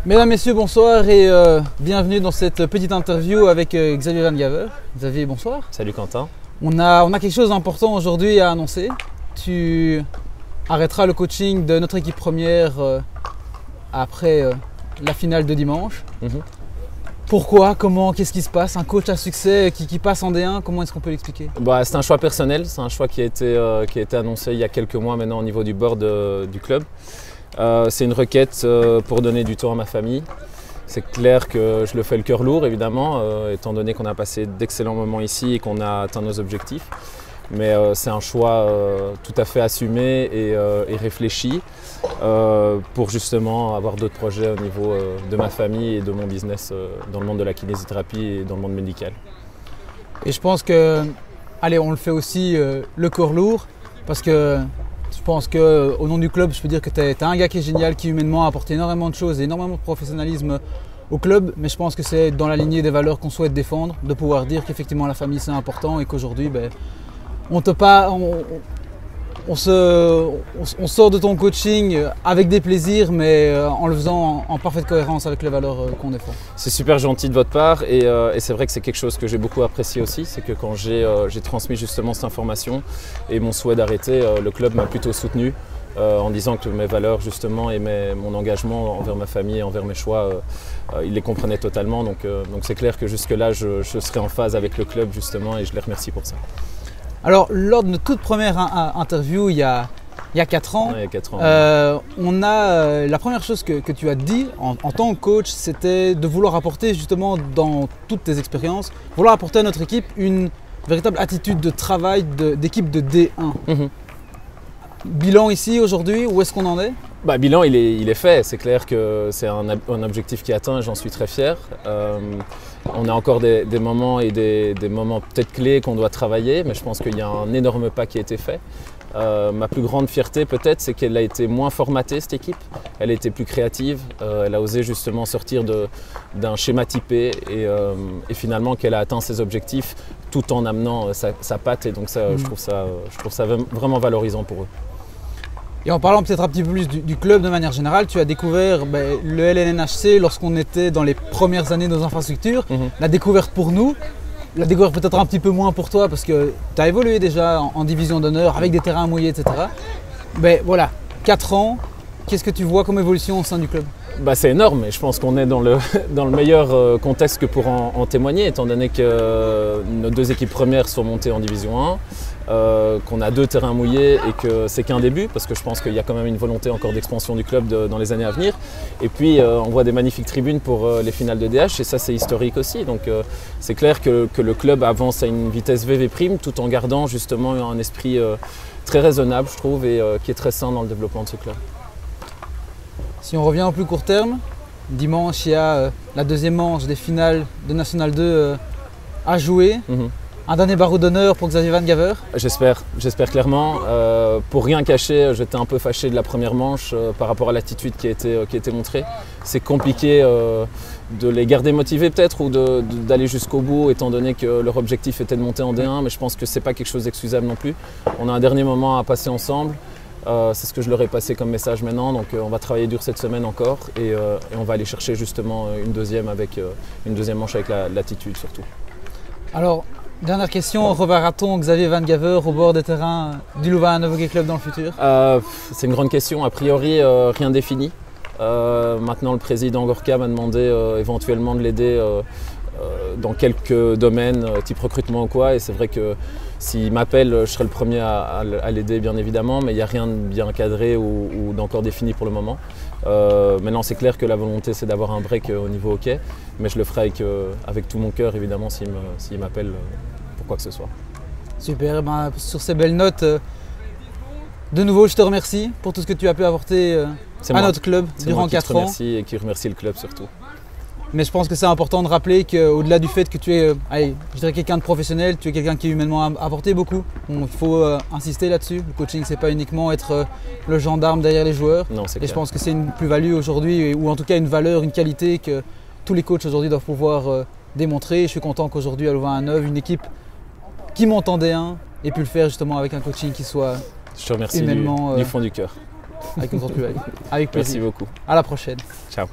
Mesdames, Messieurs, bonsoir et bienvenue dans cette petite interview avec Xavier Van Gaver. Xavier, bonsoir. Salut Quentin. On a quelque chose d'important aujourd'hui à annoncer. Tu arrêteras le coaching de notre équipe première après la finale de dimanche. Pourquoi? Comment? Qu'est-ce qui se passe? Un coach à succès qui passe en D1, comment est-ce qu'on peut l'expliquer? C'est un choix personnel, c'est un choix qui a été annoncé il y a quelques mois maintenant au niveau du board du club. C'est une requête pour donner du temps à ma famille. C'est clair que je le fais le cœur lourd évidemment, étant donné qu'on a passé d'excellents moments ici et qu'on a atteint nos objectifs. Mais c'est un choix tout à fait assumé et réfléchi pour justement avoir d'autres projets au niveau de ma famille et de mon business dans le monde de la kinésithérapie et dans le monde médical. Et je pense que, allez, on le fait aussi le corps lourd parce que je pense qu'au nom du club, je peux dire que tu es un gars qui est génial, qui humainement a apporté énormément de choses et énormément de professionnalisme au club. Mais je pense que c'est dans la lignée des valeurs qu'on souhaite défendre, de pouvoir dire qu'effectivement la famille c'est important et qu'aujourd'hui, on sort de ton coaching avec des plaisirs, mais en le faisant en parfaite cohérence avec les valeurs qu'on défend. C'est super gentil de votre part et c'est vrai que c'est quelque chose que j'ai beaucoup apprécié aussi. C'est que quand j'ai transmis justement cette information et mon souhait d'arrêter, le club m'a plutôt soutenu en disant que mes valeurs justement et mon engagement envers ma famille et envers mes choix, ils les comprenaient totalement. Donc c'est clair que jusque-là, je serai en phase avec le club justement et je les remercie pour ça. Alors, lors de notre toute première interview il y a 4 ans, ouais, il y a 4 ans on a la première chose que tu as dit en tant que coach, c'était de vouloir apporter justement dans toutes tes expériences, vouloir apporter à notre équipe une véritable attitude de travail d'équipe de D1. Bilan ici aujourd'hui, où est-ce qu'on en est? Bilan, il est fait. C'est clair que c'est un objectif qui est atteint et j'en suis très fier. On a encore des moments et des moments peut-être clés qu'on doit travailler, mais je pense qu'il y a un énorme pas qui a été fait. Ma plus grande fierté peut-être, c'est qu'elle a été moins formatée cette équipe. Elle a été plus créative. Elle a osé justement sortir d'un schéma typé et finalement qu'elle a atteint ses objectifs tout en amenant sa patte. Et donc ça, je trouve ça vraiment valorisant pour eux. Et en parlant peut-être un petit peu plus du club de manière générale, tu as découvert le LNNHC lorsqu'on était dans les premières années de nos infrastructures. La découverte pour nous, la découverte peut-être un petit peu moins pour toi parce que tu as évolué déjà en division d'honneur avec des terrains mouillés, etc. Mais voilà, 4 ans, qu'est-ce que tu vois comme évolution au sein du club? C'est énorme et je pense qu'on est dans le meilleur contexte que pour en témoigner, étant donné que nos 2 équipes premières sont montées en division 1. Qu'on a 2 terrains mouillés et que c'est qu'un début parce que je pense qu'il y a quand même une volonté encore d'expansion du club dans les années à venir. Et puis on voit des magnifiques tribunes pour les finales de DH et ça c'est historique aussi. Donc c'est clair que le club avance à une vitesse VV' tout en gardant justement un esprit très raisonnable je trouve et qui est très sain dans le développement de ce club. Si on revient au plus court terme, dimanche il y a la 2e manche des finales de National 2 à jouer. Un dernier barreau d'honneur pour Xavier Van Gaver? J'espère clairement. Pour rien cacher, j'étais un peu fâché de la première manche par rapport à l'attitude qui a été montrée. C'est compliqué de les garder motivés peut-être ou d'aller jusqu'au bout étant donné que leur objectif était de monter en D1, mais je pense que ce n'est pas quelque chose d'excusable non plus. On a un dernier moment à passer ensemble. C'est ce que je leur ai passé comme message maintenant, donc on va travailler dur cette semaine encore et on va aller chercher justement une deuxième manche avec l'attitude surtout. Alors, dernière question, reverra-t-on Xavier Van Gaver au bord des terrains du Louvain Hockey Club dans le futur? C'est une grande question, a priori rien défini. Maintenant le président Gorka m'a demandé éventuellement de l'aider dans quelques domaines, type recrutement ou quoi, et c'est vrai que s'il m'appelle, je serai le premier à l'aider bien évidemment, mais il n'y a rien de bien cadré ou d'encore défini pour le moment. Maintenant c'est clair que la volonté c'est d'avoir un break au niveau hockey, mais je le ferai avec tout mon cœur évidemment s'il m'appelle pour quoi que ce soit. Super, sur ces belles notes, de nouveau je te remercie pour tout ce que tu as pu apporter à notre club durant 4 ans. C'est moi qui te remercie et qui remercie le club surtout. Mais je pense que c'est important de rappeler qu'au-delà du fait que tu es, je dirais quelqu'un de professionnel, tu es quelqu'un qui humainement a apporté beaucoup. Il faut insister là-dessus. Le coaching, c'est pas uniquement être le gendarme derrière les joueurs. Non, c'est clair. Et je clair. pense que c'est une plus-value aujourd'hui, ou en tout cas une valeur, une qualité que tous les coachs aujourd'hui doivent pouvoir démontrer. Je suis content qu'aujourd'hui à Louvain-la-Neuve, une équipe qui monte en D1 ait pu le faire justement avec un coaching qui soit Je te remercie humainement du fond du cœur. avec une grande plus-value. Avec plaisir. Merci beaucoup. À la prochaine. Ciao.